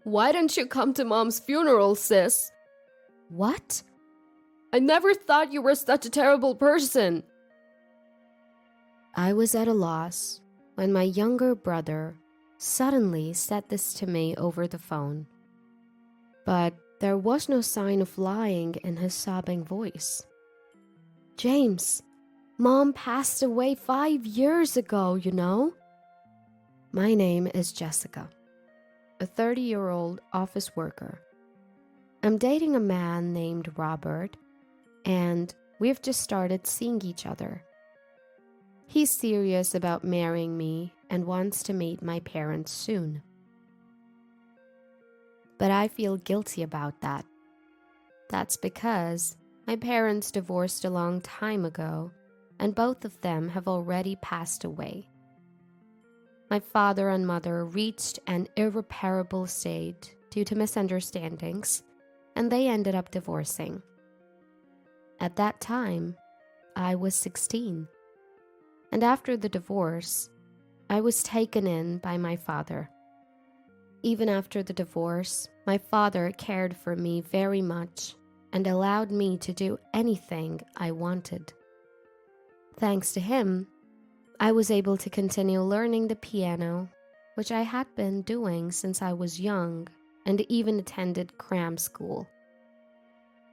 Why didn't you come to Mom's funeral, sis? What? I never thought you were such a terrible person. I was at a loss when my younger brother suddenly said this to me over the phone. But there was no sign of lying in his sobbing voice. James, Mom passed away 5 years ago, you know? My name is Jessica, a 30-year-old office worker. I'm dating a man named Robert, and we've just started seeing each other. He's serious about marrying me and wants to meet my parents soon. But I feel guilty about that. That's because my parents divorced a long time ago, and both of them have already passed away. My father and mother reached an irreparable state due to misunderstandings, and they ended up divorcing. At that time, I was 16. And after the divorce, I was taken in by my father. Even after the divorce, my father cared for me very much and allowed me to do anything I wanted. Thanks to him, I was able to continue learning the piano, which I had been doing since I was young and even attended cram school.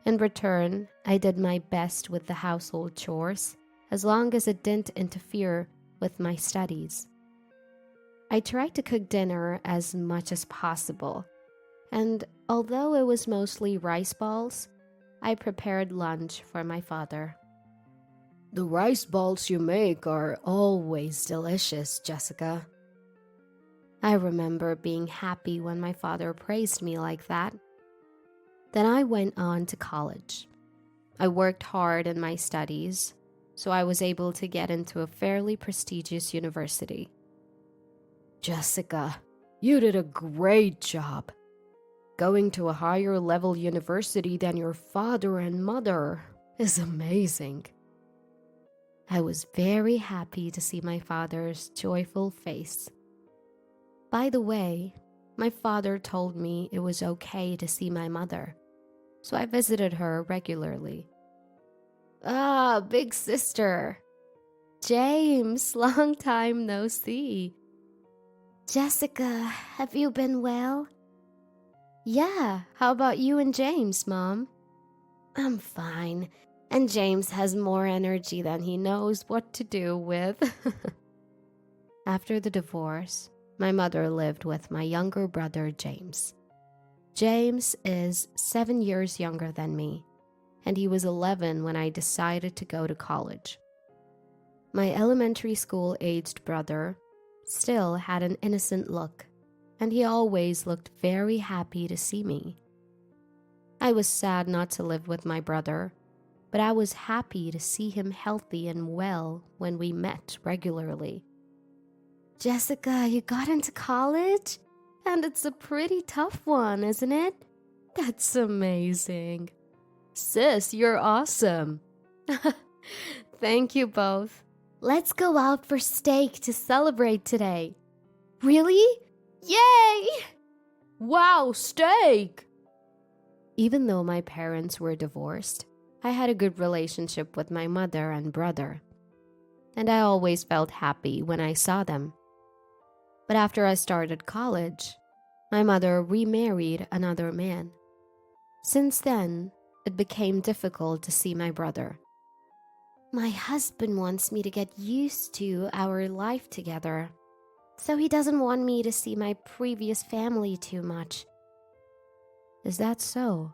In return, I did my best with the household chores, as long as it didn't interfere with my studies. I tried to cook dinner as much as possible, and although it was mostly rice balls, I prepared lunch for my father. The rice balls you make are always delicious, Jessica. I remember being happy when my father praised me like that. Then I went on to college. I worked hard in my studies, so I was able to get into a fairly prestigious university. Jessica, you did a great job. Going to a higher level university than your father and mother is amazing. I was very happy to see my father's joyful face. By the way, my father told me it was okay to see my mother, so I visited her regularly. Ah, big sister. James, long time no see. Jessica, have you been well? Yeah, how about you and James, Mom? I'm fine, and James has more energy than he knows what to do with. After the divorce, my mother lived with my younger brother, James. James is 7 years younger than me, and he was 11 when I decided to go to college. My elementary school-aged brother still had an innocent look, and he always looked very happy to see me. I was sad not to live with my brother, but I was happy to see him healthy and well when we met regularly. Jessica, you got into college? And it's a pretty tough one, isn't it? That's amazing. Sis, you're awesome. Thank you both. Let's go out for steak to celebrate today. Really? Yay! Wow, steak! Even though my parents were divorced, I had a good relationship with my mother and brother, and I always felt happy when I saw them. But after I started college, my mother remarried another man. Since then, it became difficult to see my brother. My husband wants me to get used to our life together, so he doesn't want me to see my previous family too much. Is that so?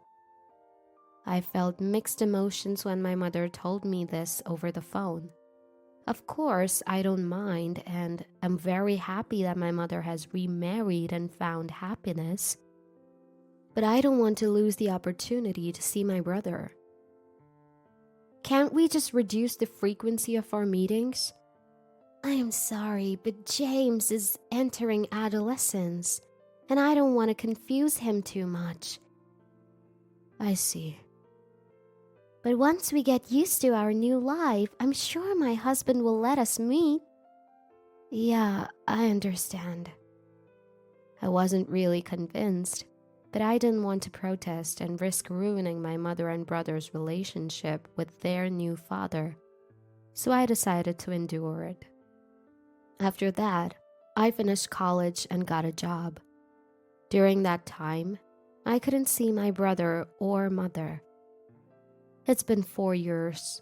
I felt mixed emotions when my mother told me this over the phone. Of course, I don't mind, and I'm very happy that my mother has remarried and found happiness. But I don't want to lose the opportunity to see my brother. Can't we just reduce the frequency of our meetings? I am sorry, but James is entering adolescence, and I don't want to confuse him too much. I see. But once we get used to our new life, I'm sure my husband will let us meet. Yeah, I understand. I wasn't really convinced, but I didn't want to protest and risk ruining my mother and brother's relationship with their new father, so I decided to endure it. After that, I finished college and got a job. During that time, I couldn't see my brother or mother. It's been 4 years.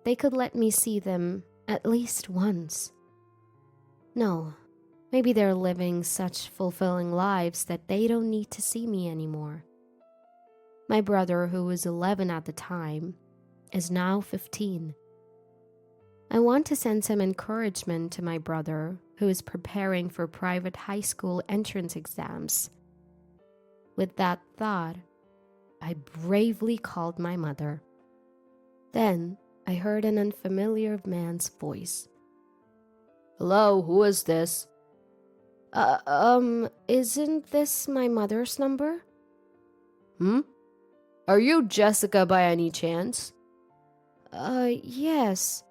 They could let me see them at least once. No, maybe they're living such fulfilling lives that they don't need to see me anymore. My brother, who was 11 at the time, is now 15. I want to send some encouragement to my brother, who is preparing for private high school entrance exams. With that thought, I bravely called my mother. Then I heard an unfamiliar man's voice. Hello, who is this? Isn't this my mother's number? Are you Jessica by any chance? Yes.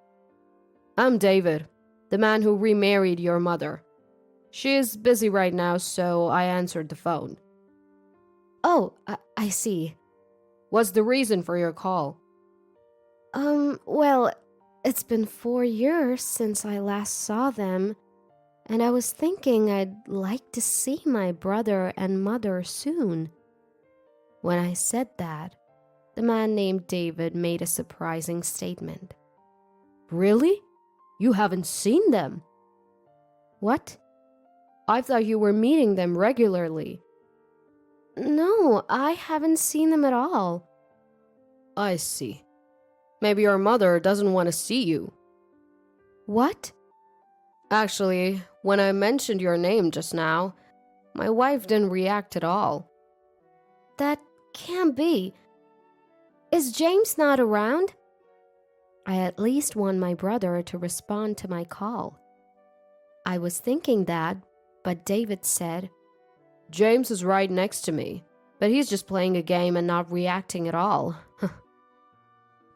I'm David, the man who remarried your mother. She is busy right now, so I answered the phone. Oh, I see. What's the reason for your call? Well, it's been 4 years since I last saw them, and I was thinking I'd like to see my brother and mother soon. When I said that, the man named David made a surprising statement. Really? You haven't seen them? What? I thought you were meeting them regularly. No, I haven't seen them at all. I see. Maybe your mother doesn't want to see you. What? Actually, when I mentioned your name just now, my wife didn't react at all. That can't be. Is James not around? I at least want my brother to respond to my call. I was thinking that, but David said, James is right next to me, but he's just playing a game and not reacting at all.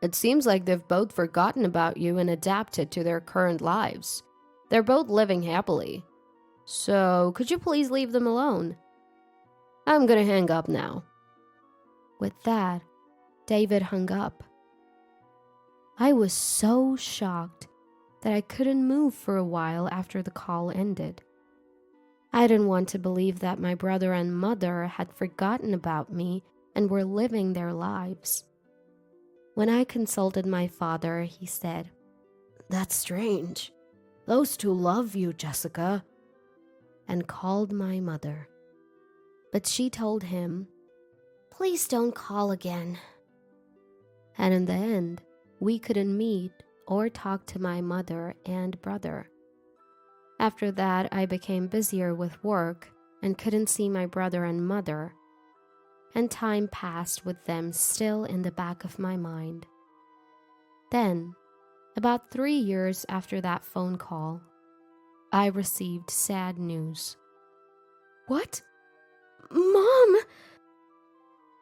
It seems like they've both forgotten about you and adapted to their current lives. They're both living happily. So, could you please leave them alone? I'm gonna hang up now. With that, David hung up. I was so shocked that I couldn't move for a while after the call ended. I didn't want to believe that my brother and mother had forgotten about me and were living their lives. When I consulted my father, he said, That's strange. Those two love you, Jessica. And called my mother. But she told him, Please don't call again. And in the end, we couldn't meet or talk to my mother and brother. After that, I became busier with work and couldn't see my brother and mother, and time passed with them still in the back of my mind. Then, about 3 years after that phone call, I received sad news. What? Mom!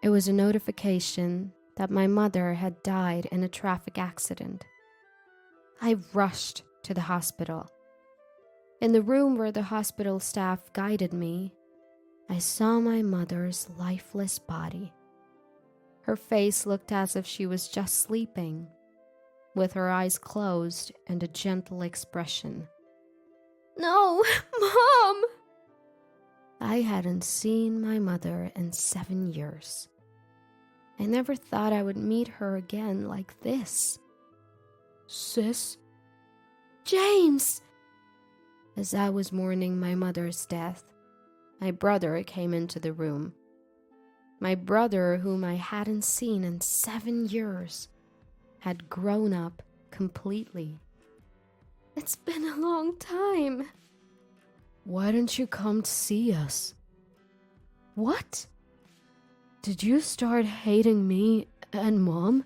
It was a notification that my mother had died in a traffic accident. I rushed to the hospital. In the room where the hospital staff guided me, I saw my mother's lifeless body. Her face looked as if she was just sleeping, with her eyes closed and a gentle expression. No, Mom! I hadn't seen my mother in 7 years. I never thought I would meet her again like this. Sis? James! As I was mourning my mother's death, my brother came into the room. My brother, whom I hadn't seen in 7 years, had grown up completely. It's been a long time. Why didn't you come to see us? What? Did you start hating me and Mom?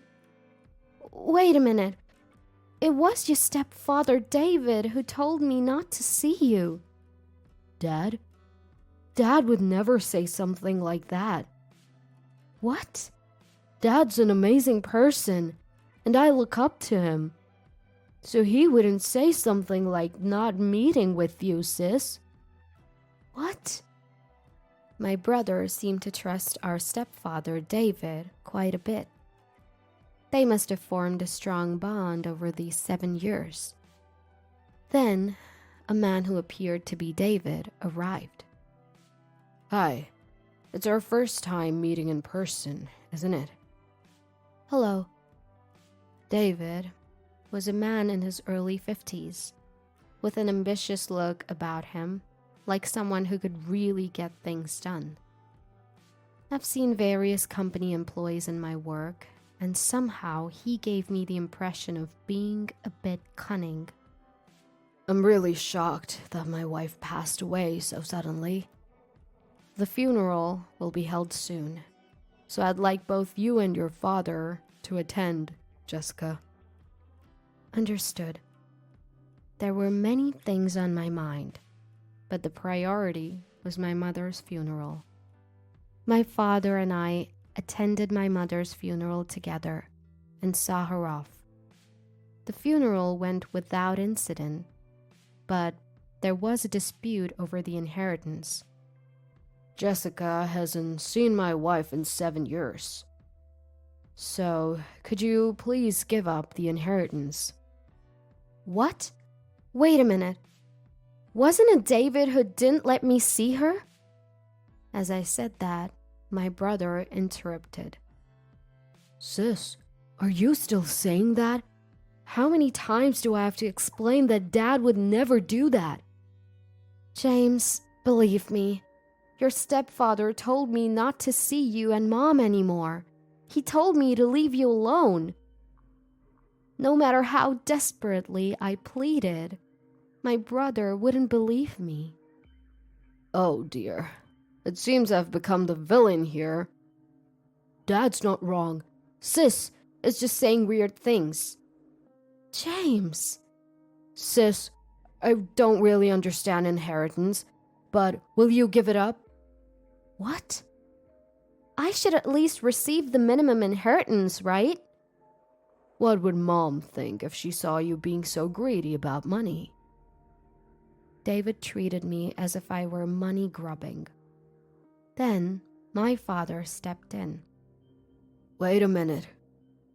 Wait a minute. It was your stepfather, David, who told me not to see you. Dad? Dad would never say something like that. What? Dad's an amazing person, and I look up to him. So he wouldn't say something like not meeting with you, sis. What? My brother seemed to trust our stepfather, David, quite a bit. They must have formed a strong bond over these 7 years. Then, a man who appeared to be David arrived. Hi. It's our first time meeting in person, isn't it? Hello. David was a man in his early 50s, with an ambitious look about him, like someone who could really get things done. I've seen various company employees in my work, and somehow he gave me the impression of being a bit cunning. I'm really shocked that my wife passed away so suddenly. The funeral will be held soon, so I'd like both you and your father to attend, Jessica. Understood. There were many things on my mind, but the priority was my mother's funeral. My father and I attended my mother's funeral together and saw her off. The funeral went without incident, but there was a dispute over the inheritance. Jessica hasn't seen my wife in 7 years. So, could you please give up the inheritance? What? Wait a minute. Wasn't it David who didn't let me see her? As I said that, my brother interrupted. Sis, are you still saying that? How many times do I have to explain that Dad would never do that? James, believe me, your stepfather told me not to see you and Mom anymore. He told me to leave you alone. No matter how desperately I pleaded, my brother wouldn't believe me. Oh dear, it seems I've become the villain here. Dad's not wrong. Sis is just saying weird things. James. Sis, I don't really understand inheritance, but will you give it up? What? I should at least receive the minimum inheritance, right? What would Mom think if she saw you being so greedy about money? David treated me as if I were money grubbing. Then my father stepped in. Wait a minute.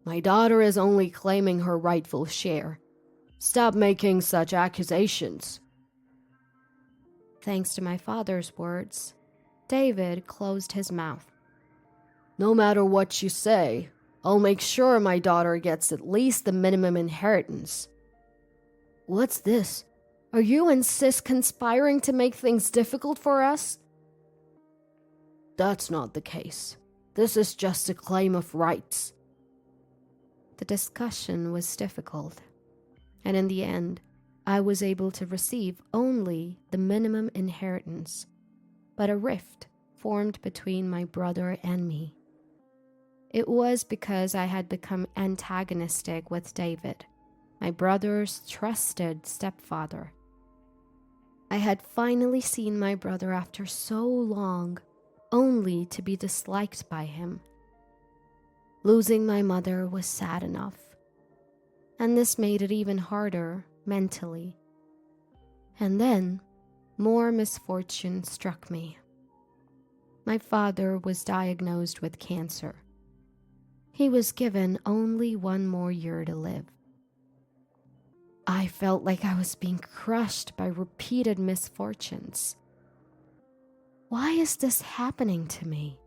My daughter is only claiming her rightful share. Stop making such accusations. Thanks to my father's words, David closed his mouth. No matter what you say, I'll make sure my daughter gets at least the minimum inheritance. What's this? Are you and Sis conspiring to make things difficult for us? That's not the case. This is just a claim of rights. The discussion was difficult, and in the end, I was able to receive only the minimum inheritance, but a rift formed between my brother and me. It was because I had become antagonistic with David, my brother's trusted stepfather. I had finally seen my brother after so long, only to be disliked by him. Losing my mother was sad enough, and this made it even harder mentally. And then, more misfortune struck me. My father was diagnosed with cancer. He was given only 1 more year to live. I felt like I was being crushed by repeated misfortunes. Why is this happening to me?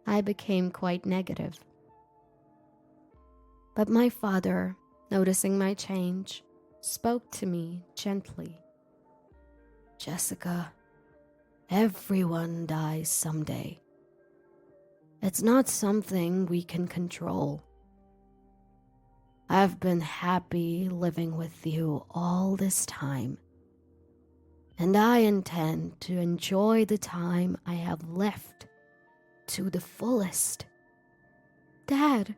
I became quite negative. But my father, noticing my change, spoke to me gently. Jessica, everyone dies someday. It's not something we can control. I've been happy living with you all this time, and I intend to enjoy the time I have left to the fullest. Dad.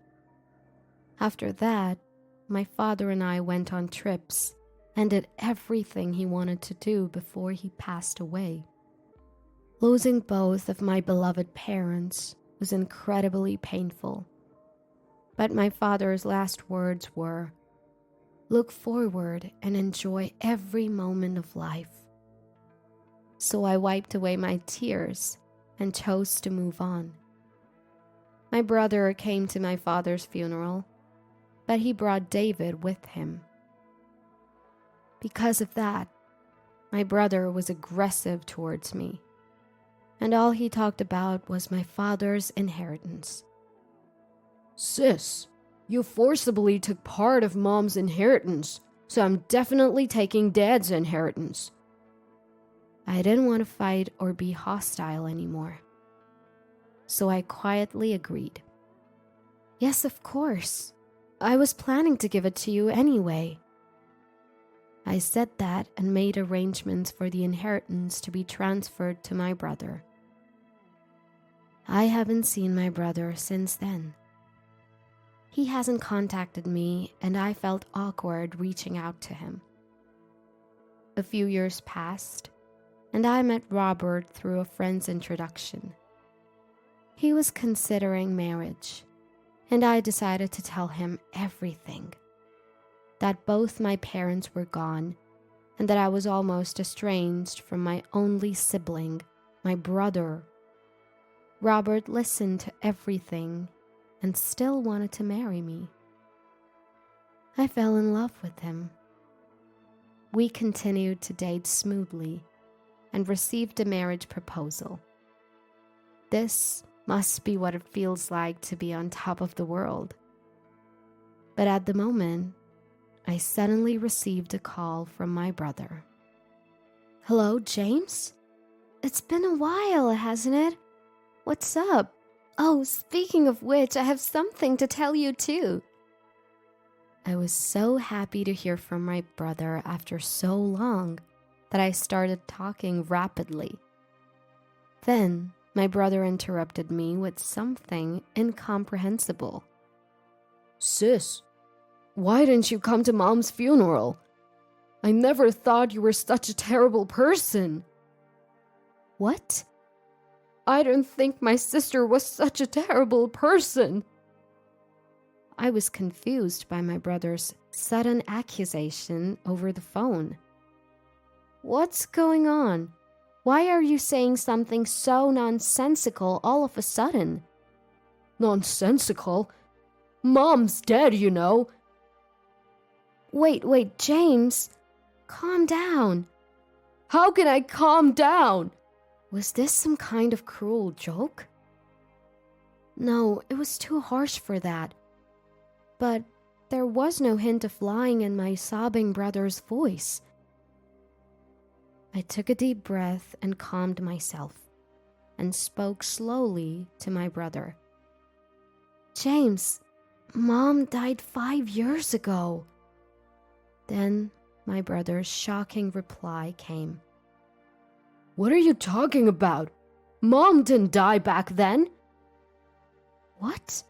After that, my father and I went on trips and did everything he wanted to do before he passed away. Losing both of my beloved parents was incredibly painful. But my father's last words were, "Look forward and enjoy every moment of life." So I wiped away my tears and chose to move on. My brother came to my father's funeral, but he brought David with him. Because of that, my brother was aggressive towards me, and all he talked about was my father's inheritance. Sis, you forcibly took part of Mom's inheritance, so I'm definitely taking Dad's inheritance. I didn't want to fight or be hostile anymore, so I quietly agreed. Yes, of course. I was planning to give it to you anyway. I said that and made arrangements for the inheritance to be transferred to my brother. I haven't seen my brother since then. He hasn't contacted me, and I felt awkward reaching out to him. A few years passed, and I met Robert through a friend's introduction. He was considering marriage, and I decided to tell him everything. That both my parents were gone, and that I was almost estranged from my only sibling, my brother. Robert listened to everything and still wanted to marry me. I fell in love with him. We continued to date smoothly and received a marriage proposal. This must be what it feels like to be on top of the world. But at the moment, I suddenly received a call from my brother. Hello, James? It's been a while, hasn't it? What's up? Oh, speaking of which, I have something to tell you too. I was so happy to hear from my brother after so long that I started talking rapidly. Then, my brother interrupted me with something incomprehensible. Sis, why didn't you come to Mom's funeral? I never thought you were such a terrible person. What? I didn't think my sister was such a terrible person. I was confused by my brother's sudden accusation over the phone. What's going on? Why are you saying something so nonsensical all of a sudden? Nonsensical? Mom's dead, you know. Wait, James. Calm down. How can I calm down? Was this some kind of cruel joke? No, it was too harsh for that. But there was no hint of lying in my sobbing brother's voice. I took a deep breath and calmed myself, and spoke slowly to my brother. James, Mom died 5 years ago. Then my brother's shocking reply came. What are you talking about? Mom didn't die back then. What?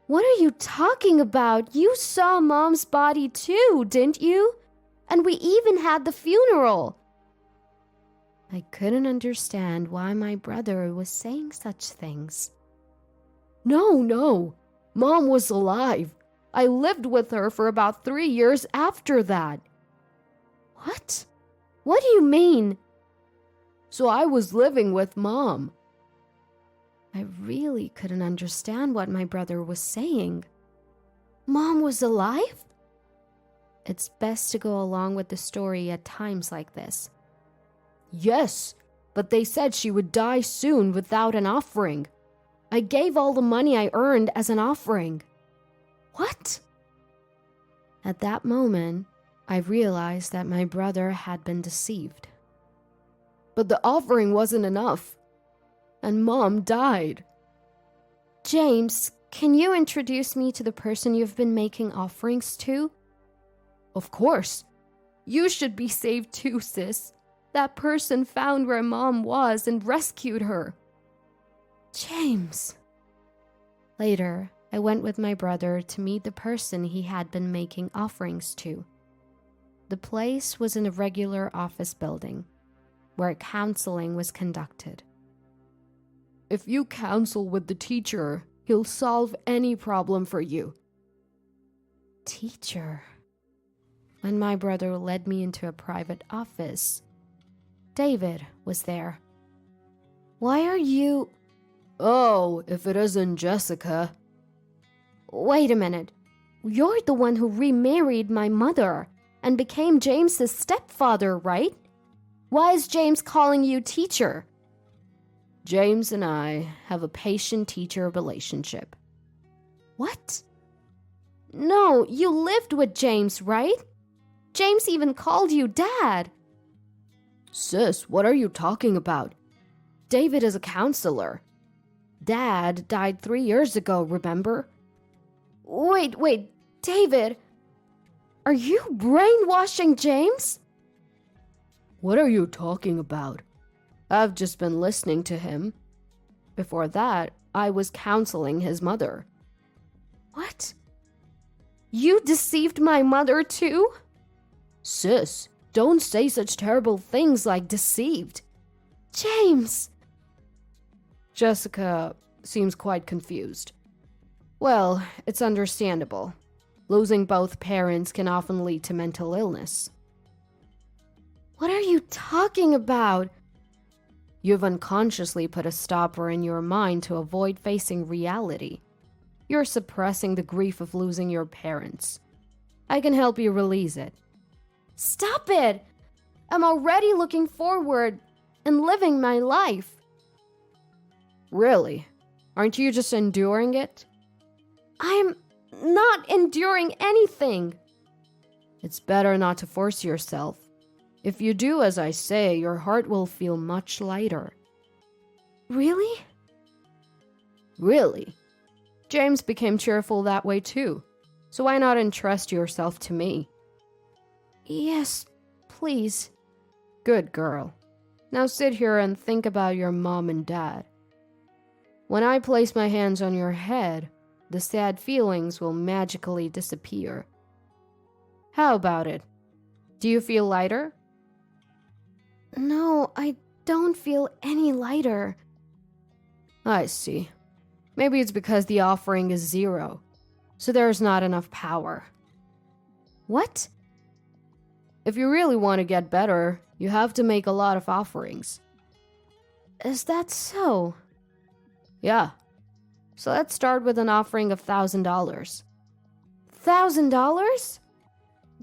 What are you talking about? You saw Mom's body too, didn't you? And we even had the funeral. I couldn't understand why my brother was saying such things. No. Mom was alive. I lived with her for about 3 years after that. What? What do you mean? So I was living with Mom. I really couldn't understand what my brother was saying. Mom was alive? It's best to go along with the story at times like this. Yes, but they said she would die soon without an offering. I gave all the money I earned as an offering. What? At that moment, I realized that my brother had been deceived. But the offering wasn't enough, and Mom died. James, can you introduce me to the person you've been making offerings to? Of course. You should be saved too, sis. That person found where Mom was and rescued her. James. Later, I went with my brother to meet the person he had been making offerings to. The place was in a regular office building, where counseling was conducted. If you counsel with the teacher, he'll solve any problem for you. Teacher? When my brother led me into a private office, David was there. Why are you... Oh, if it isn't Jessica. Wait a minute. You're the one who remarried my mother and became James's stepfather, right? Why is James calling you teacher? James and I have a patient-teacher relationship. What? No, you lived with James, right? James even called you Dad. Sis, what are you talking about? David is a counselor. Dad died 3 years ago, remember? Wait, David, are you brainwashing James? What are you talking about? I've just been listening to him. Before that, I was counseling his mother. What? You deceived my mother too? Sis, don't say such terrible things like deceived. James! Jessica seems quite confused. Well, it's understandable. Losing both parents can often lead to mental illness. What are you talking about? You've unconsciously put a stopper in your mind to avoid facing reality. You're suppressing the grief of losing your parents. I can help you release it. Stop it! I'm already looking forward and living my life. Really? Aren't you just enduring it? I'm not enduring anything. It's better not to force yourself. If you do as I say, your heart will feel much lighter. Really? Really? James became cheerful that way too. So why not entrust yourself to me? Yes, please. Good girl. Now sit here and think about your mom and dad. When I place my hands on your head, the sad feelings will magically disappear. How about it? Do you feel lighter? No, I don't feel any lighter. I see. Maybe it's because the offering is 0, so there's not enough power. What? If you really want to get better, you have to make a lot of offerings. Is that so? Yeah. So let's start with an offering of $1,000. $1,000?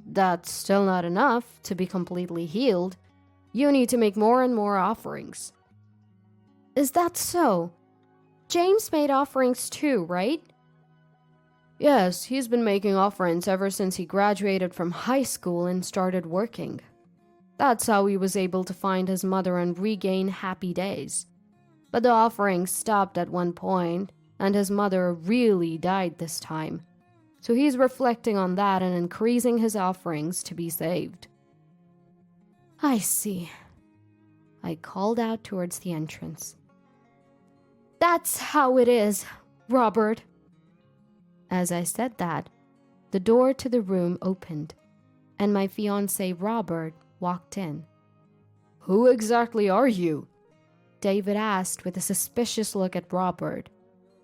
That's still not enough to be completely healed. You need to make more and more offerings. Is that so? James made offerings too, right? Yes, he's been making offerings ever since he graduated from high school and started working. That's how he was able to find his mother and regain happy days. But the offerings stopped at one point, and his mother really died this time. So he's reflecting on that and increasing his offerings to be saved. I see. I called out towards the entrance. That's how it is, Robert. As I said that, the door to the room opened, and my fiancé Robert walked in. Who exactly are you? David asked with a suspicious look at Robert,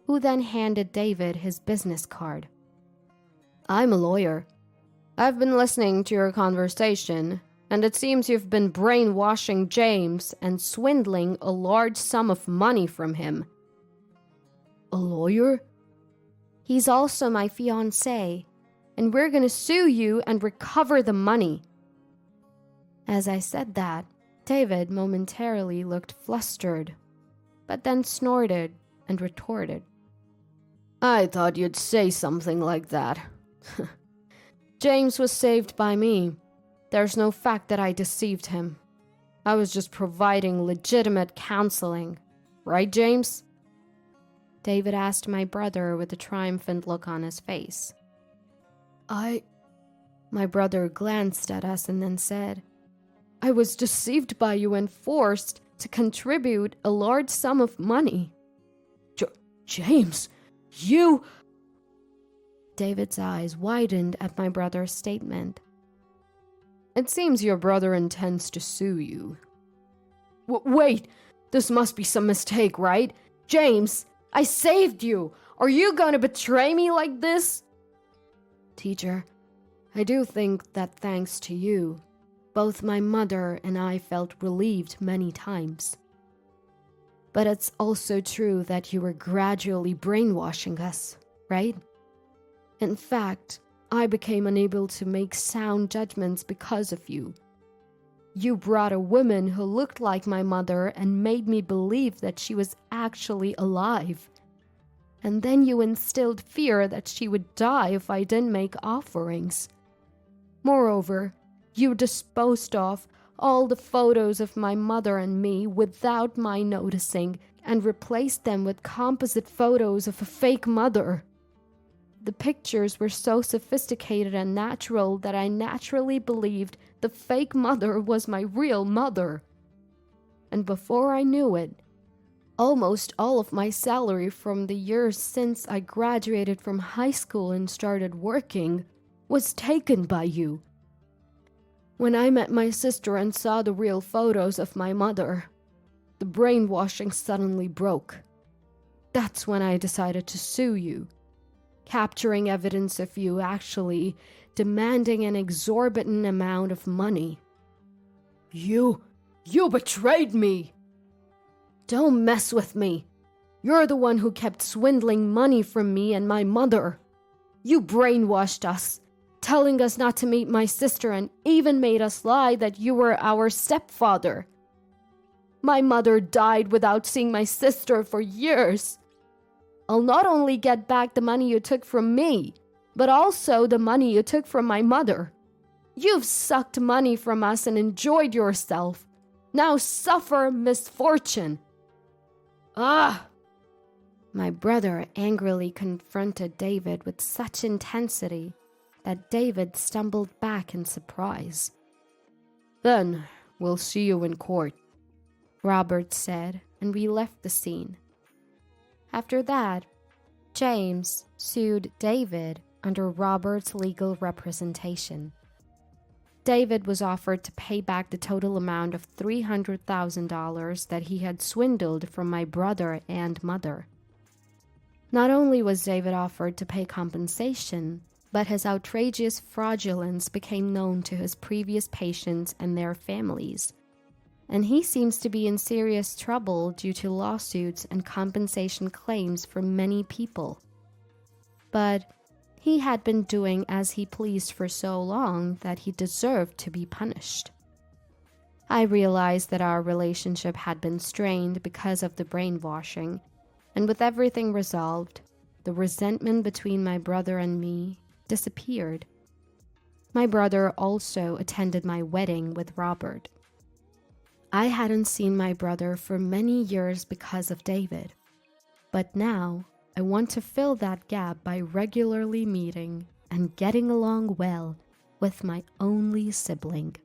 who then handed David his business card. I'm a lawyer. I've been listening to your conversation, and it seems you've been brainwashing James and swindling a large sum of money from him. A lawyer? He's also my fiancé, and we're going to sue you and recover the money. As I said that, David momentarily looked flustered, but then snorted and retorted. I thought you'd say something like that. James was saved by me. There's no fact that I deceived him. I was just providing legitimate counseling. Right, James? David asked my brother with a triumphant look on his face. My brother glanced at us and then said, I was deceived by you and forced to contribute a large sum of money. James, you... David's eyes widened at my brother's statement. It seems your brother intends to sue you. Wait, this must be some mistake, right? James, I saved you. Are you going to betray me like this? Teacher, I do think that thanks to you, Both my mother and I felt relieved many times. But it's also true that you were gradually brainwashing us, right? In fact, I became unable to make sound judgments because of you. You brought a woman who looked like my mother and made me believe that she was actually alive. And then you instilled fear that she would die if I didn't make offerings. Moreover, you disposed of all the photos of my mother and me without my noticing and replaced them with composite photos of a fake mother. The pictures were so sophisticated and natural that I naturally believed the fake mother was my real mother. And before I knew it, almost all of my salary from the years since I graduated from high school and started working was taken by you. When I met my sister and saw the real photos of my mother, the brainwashing suddenly broke. That's when I decided to sue you, capturing evidence of you actually demanding an exorbitant amount of money. You betrayed me! Don't mess with me. You're the one who kept swindling money from me and my mother. You brainwashed us, telling us not to meet my sister and even made us lie that you were our stepfather. My mother died without seeing my sister for years. I'll not only get back the money you took from me, but also the money you took from my mother. You've sucked money from us and enjoyed yourself. Now suffer misfortune. Ah! My brother angrily confronted David with such intensity that David stumbled back in surprise. Then we'll see you in court, Robert said, and we left the scene. After that, James sued David under Robert's legal representation. David was offered to pay back the total amount of $300,000 that he had swindled from my brother and mother. Not only was David offered to pay compensation, but his outrageous fraudulence became known to his previous patients and their families, and he seems to be in serious trouble due to lawsuits and compensation claims from many people. But he had been doing as he pleased for so long that he deserved to be punished. I realized that our relationship had been strained because of the brainwashing, and with everything resolved, the resentment between my brother and me disappeared. My brother also attended my wedding with Robert. I hadn't seen my brother for many years because of David, but now I want to fill that gap by regularly meeting and getting along well with my only sibling.